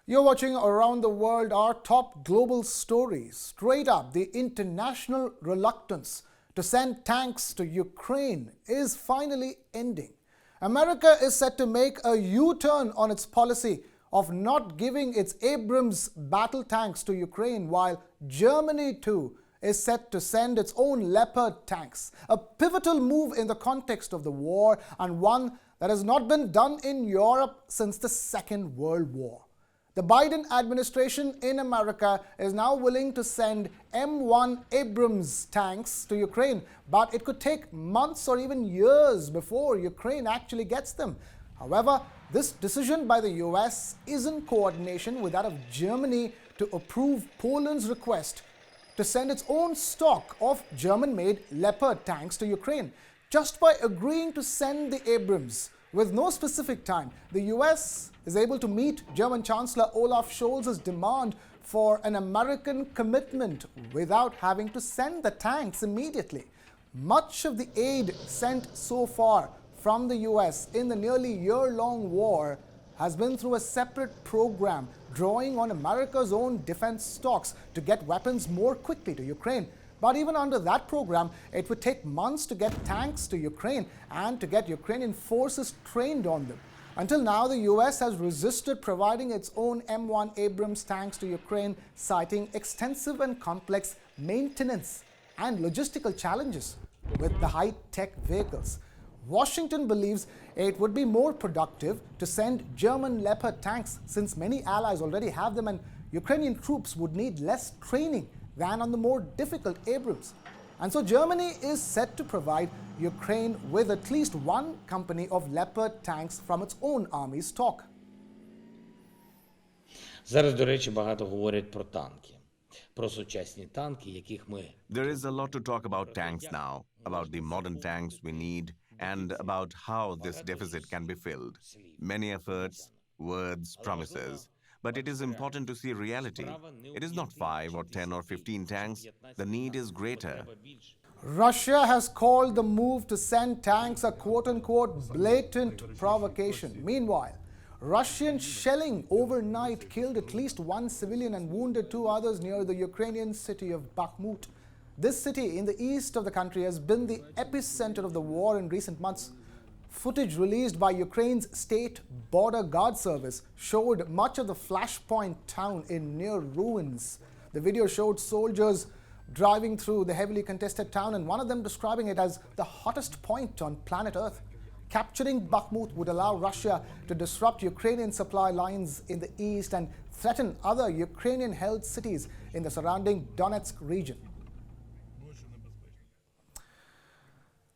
You're watching Around the World, our top global stories. Straight up, the international reluctance to send tanks to Ukraine is finally ending. America is set to make a U-turn on its policy of not giving its Abrams battle tanks to Ukraine, while Germany too is set to send its own Leopard tanks. A pivotal move in the context of the war, and one that has not been done in Europe since the Second World War. The Biden administration in America is now willing to send M1 Abrams tanks to Ukraine, but it could take months or even years before Ukraine actually gets them. However, this decision by the US is in coordination with that of Germany to approve Poland's request to send its own stock of German-made Leopard tanks to Ukraine. Just by agreeing to send the Abrams with no specific time, the US is able to meet German Chancellor Olaf Scholz's demand for an American commitment without having to send the tanks immediately. Much of the aid sent so far from the US in the nearly year-long war has been through a separate program drawing on America's own defense stocks to get weapons more quickly to Ukraine. But even under that program, it would take months to get tanks to Ukraine and to get Ukrainian forces trained on them. Until now, the US has resisted providing its own M1 Abrams tanks to Ukraine, citing extensive and complex maintenance and logistical challenges with the high-tech vehicles. Washington believes it would be more productive to send German Leopard tanks, since many allies already have them and Ukrainian troops would need less training than on the more difficult Abrams. And so Germany is set to provide Ukraine with at least one company of Leopard tanks from its own army stock. Зараз, до речі, багато говорять про танки, про сучасні танки, яких ми... There is a lot to talk about tanks now, about the modern tanks we need, and about how this deficit can be filled. Many efforts, words, promises. But it is important to see reality. It is not 5 or 10 or 15 tanks. The need is greater. Russia has called the move to send tanks a quote-unquote blatant provocation. Meanwhile, Russian shelling overnight killed at least one civilian and wounded two others near the Ukrainian city of Bakhmut. This city in the east of the country has been the epicenter of the war in recent months. Footage released by Ukraine's State Border Guard Service showed much of the flashpoint town in near ruins. The video showed soldiers driving through the heavily contested town, and one of them describing it as the hottest point on planet Earth. Capturing Bakhmut would allow Russia to disrupt Ukrainian supply lines in the east and threaten other Ukrainian-held cities in the surrounding Donetsk region.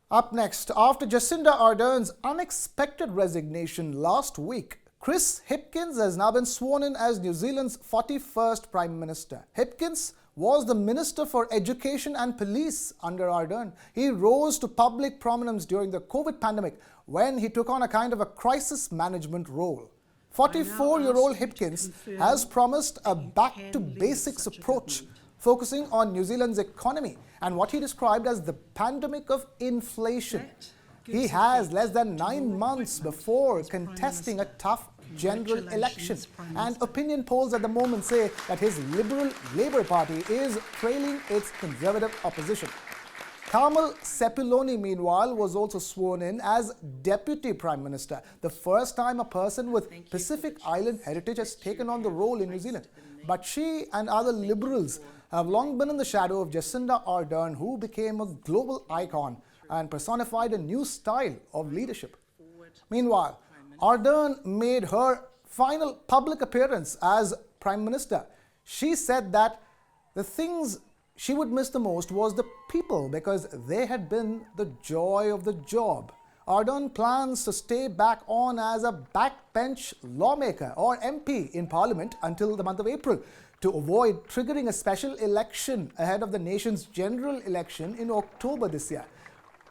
Up next, after Jacinda Ardern's unexpected resignation last week, Chris Hipkins has now been sworn in as New Zealand's 41st Prime Minister. Hipkins was the Minister for Education and Police under Ardern. He rose to public prominence during the COVID pandemic when he took on a kind of a crisis management role. 44-year-old Hipkins has promised a back-to-basics approach, focusing on New Zealand's economy and what he described as the pandemic of inflation. He has less than 9 months before contesting a tough general election, and opinion polls at the moment say that his Liberal Labour Party is trailing its Conservative opposition. Carmel Sepuloni, meanwhile, was also sworn in as Deputy Prime Minister, the first time a person with Pacific Island heritage has taken on the role in New Zealand. But she and other Liberals have long been in the shadow of Jacinda Ardern, who became a global icon and personified a new style of leadership. Meanwhile, Ardern made her final public appearance as Prime Minister. She said that the things she would miss the most was the people, because they had been the joy of the job. Ardern plans to stay back on as a backbench lawmaker or MP in Parliament until the month of April, to avoid triggering a special election ahead of the nation's general election in October this year.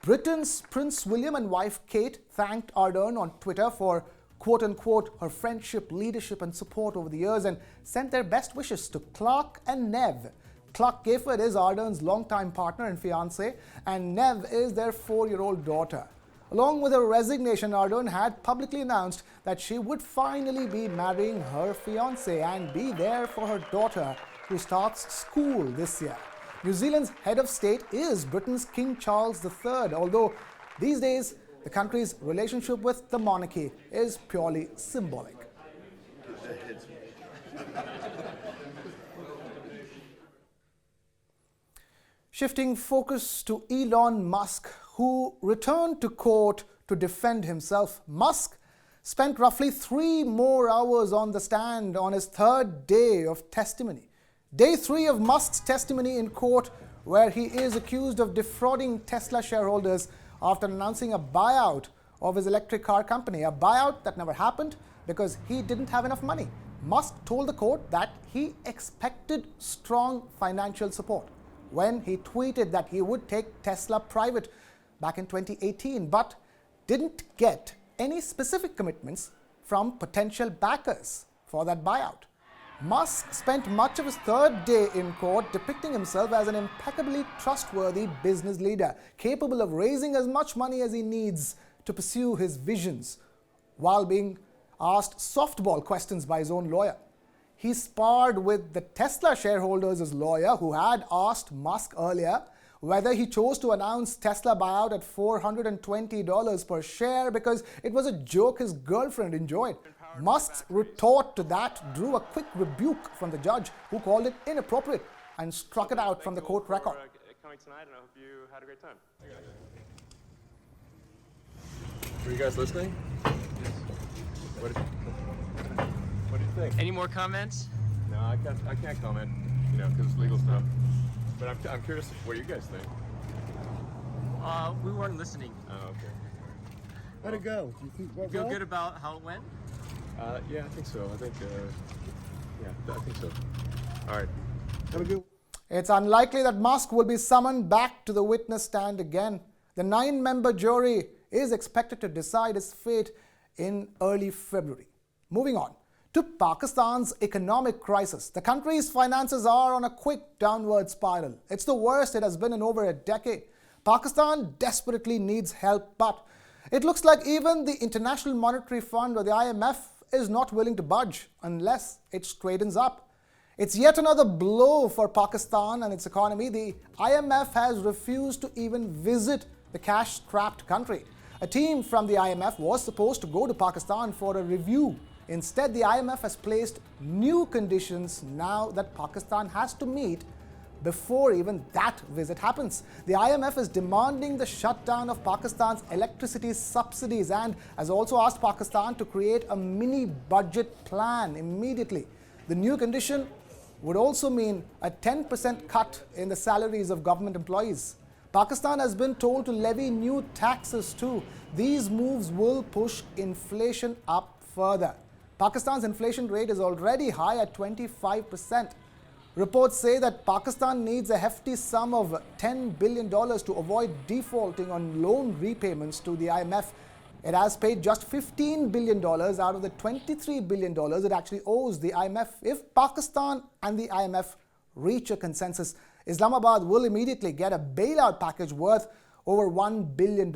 Britain's Prince William and wife Kate thanked Ardern on Twitter for quote-unquote her friendship, leadership and support over the years, and sent their best wishes to Clark and Nev. Clark Gayford is Ardern's longtime partner and fiancé, and Nev is their 4-year-old daughter. Along with her resignation, Arden had publicly announced that she would finally be marrying her fiancé and be there for her daughter, who starts school this year. New Zealand's head of state is Britain's King Charles III, although these days the country's relationship with the monarchy is purely symbolic. Shifting focus to Elon Musk, who returned to court to defend himself. Musk spent roughly 3 more hours on the stand on his 3rd day of testimony. Day 3 of Musk's testimony in court, where he is accused of defrauding Tesla shareholders after announcing a buyout of his electric car company, a buyout that never happened because he didn't have enough money. Musk told the court that he expected strong financial support when he tweeted that he would take Tesla private back in 2018, but didn't get any specific commitments from potential backers for that buyout. Musk spent much of his 3rd day in court depicting himself as an impeccably trustworthy business leader, capable of raising as much money as he needs to pursue his visions, while being asked softball questions by his own lawyer. He sparred with the Tesla shareholders' lawyer, who had asked Musk earlier whether he chose to announce Tesla buyout at $420 per share because it was a joke his girlfriend enjoyed. Musk's retort to that drew a quick rebuke from the judge, who called it inappropriate and struck it out from the court record. Coming tonight, and I hope you had a great time. Were you guys listening? Yes. What do you think? Any more comments? No, I can't comment, because it's legal stuff. But I'm curious what you guys think. We weren't listening. Oh, okay. How'd it go? Do you think You feel good about how it went? Yeah, I think so. I think so. All right. Have a good. It's unlikely that Musk will be summoned back to the witness stand again. The 9-member jury is expected to decide his fate in early February. Moving on to Pakistan's economic crisis. The country's finances are on a quick downward spiral. It's the worst it has been in over a decade. Pakistan desperately needs help, but it looks like even the International Monetary Fund, or the IMF, is not willing to budge unless it straightens up. It's yet another blow for Pakistan and its economy. The IMF has refused to even visit the cash-strapped country. A team from the IMF was supposed to go to Pakistan for a review. Instead, the IMF has placed new conditions now that Pakistan has to meet before even that visit happens. The IMF is demanding the shutdown of Pakistan's electricity subsidies and has also asked Pakistan to create a mini budget plan immediately. The new condition would also mean a 10% cut in the salaries of government employees. Pakistan has been told to levy new taxes too. These moves will push inflation up further. Pakistan's inflation rate is already high at 25%. Reports say that Pakistan needs a hefty sum of $10 billion to avoid defaulting on loan repayments to the IMF. It has paid just $15 billion out of the $23 billion it actually owes the IMF. If Pakistan and the IMF reach a consensus, Islamabad will immediately get a bailout package worth over $1 billion.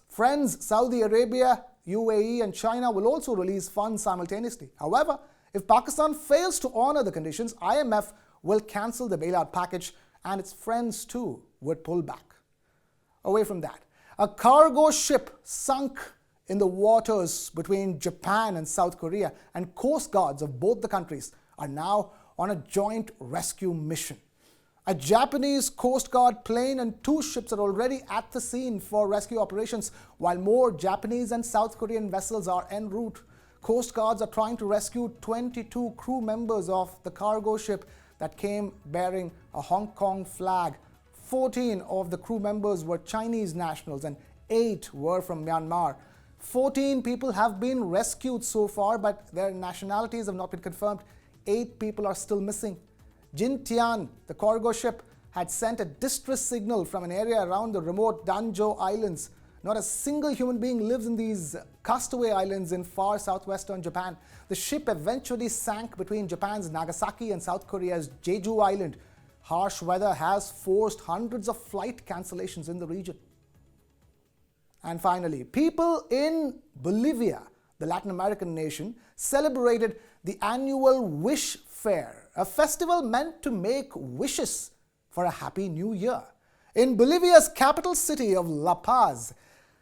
Friends, Saudi Arabia, UAE and China will also release funds simultaneously. However, if Pakistan fails to honor the conditions, IMF will cancel the bailout package and its friends too would pull back. Away from that, a cargo ship sunk in the waters between Japan and South Korea, and coast guards of both the countries are now on a joint rescue mission. A Japanese Coast Guard plane and 2 ships are already at the scene for rescue operations, while more Japanese and South Korean vessels are en route. Coast Guards are trying to rescue 22 crew members of the cargo ship that came bearing a Hong Kong flag. 14 of the crew members were Chinese nationals and 8 were from Myanmar. 14 people have been rescued so far, but their nationalities have not been confirmed. 8 people are still missing. Jin Tian, the cargo ship, had sent a distress signal from an area around the remote Danjo Islands. Not a single human being lives in these castaway islands in far southwestern Japan. The ship eventually sank between Japan's Nagasaki and South Korea's Jeju Island. Harsh weather has forced hundreds of flight cancellations in the region. And finally, people in Bolivia, the Latin American nation, celebrated the annual Wish Fair, a festival meant to make wishes for a happy new year. In Bolivia's capital city of La Paz,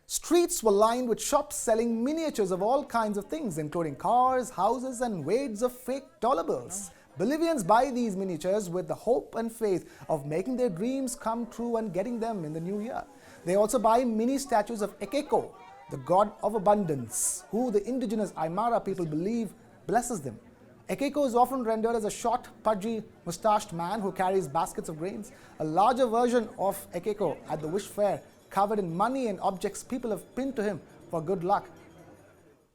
streets were lined with shops selling miniatures of all kinds of things, including cars, houses, and wads of fake dollar bills. Bolivians buy these miniatures with the hope and faith of making their dreams come true and getting them in the new year. They also buy mini statues of Ekeko, the god of abundance, who the indigenous Aymara people believe blesses them. Ekeko is often rendered as a short, pudgy, mustached man who carries baskets of grains. A larger version of Ekeko at the Wish Fair, covered in money and objects people have pinned to him for good luck,